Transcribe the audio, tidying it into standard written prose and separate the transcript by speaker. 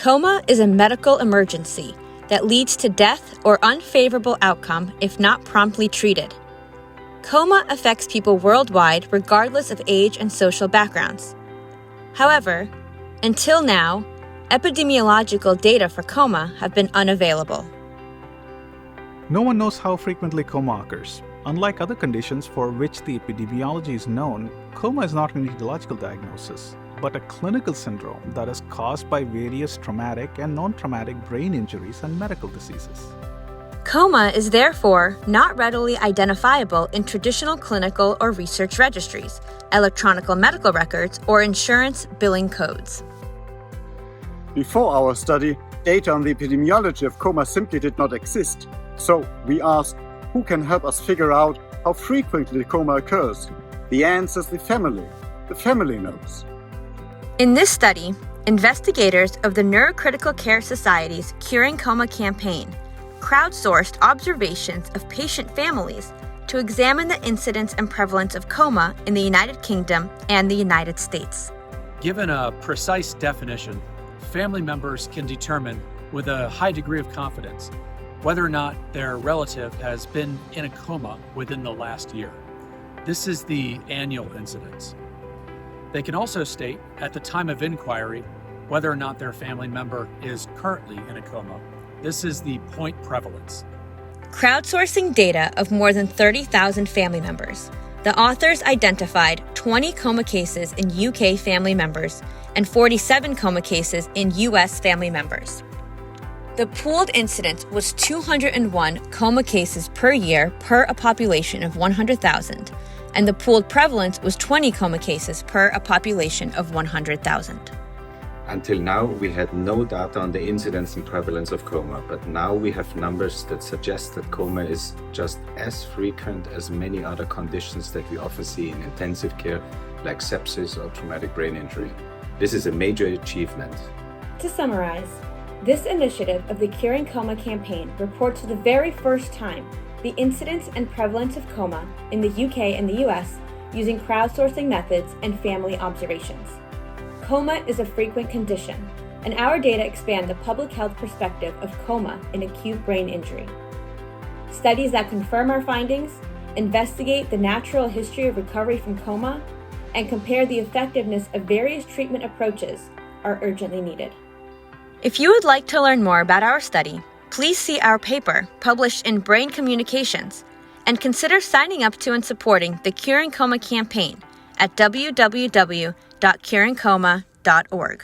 Speaker 1: Coma is a medical emergency that leads to death or unfavorable outcome if not promptly treated. Coma affects people worldwide regardless of age and social backgrounds. However, until now, epidemiological data for coma have been unavailable.
Speaker 2: No one knows how frequently coma occurs. Unlike other conditions for which the epidemiology is known, coma is not an etiological diagnosis, but a clinical syndrome that is caused by various traumatic and non-traumatic brain injuries and medical diseases.
Speaker 1: Coma is therefore not readily identifiable in traditional clinical or research registries, electronic medical records, or insurance billing codes.
Speaker 3: Before our study, data on the epidemiology of coma simply did not exist. So we asked, who can help us figure out how frequently coma occurs? The answer is the family. The family knows.
Speaker 1: In this study, investigators of the Neurocritical Care Society's Curing Coma Campaign crowdsourced observations of patient families to examine the incidence and prevalence of coma in the United Kingdom and the United States.
Speaker 4: Given a precise definition, family members can determine with a high degree of confidence whether or not their relative has been in a coma within the last year. This is the annual incidence. They can also state at the time of inquiry whether or not their family member is currently in a coma. This is the point prevalence.
Speaker 1: Crowdsourcing data of more than 30,000 family members, the authors identified 20 coma cases in UK family members and 47 coma cases in US family members. The pooled incidence was 201 coma cases per year per a population of 100,000, and the pooled prevalence was 20 coma cases per a population of 100,000.
Speaker 5: Until now, we had no data on the incidence and prevalence of coma, but now we have numbers that suggest that coma is just as frequent as many other conditions that we often see in intensive care, like sepsis or traumatic brain injury. This is a major achievement.
Speaker 1: To summarize, this initiative of the Curing Coma Campaign reports for the very first time the incidence and prevalence of coma in the UK and the US using crowdsourcing methods and family observations. Coma is a frequent condition, and our data expand the public health perspective of coma in acute brain injury. Studies that confirm our findings, investigate the natural history of recovery from coma, and compare the effectiveness of various treatment approaches are urgently needed. If you would like to learn more about our study, please see our paper published in Brain Communications and consider signing up to and supporting the Curing Coma campaign at www.curingcoma.org.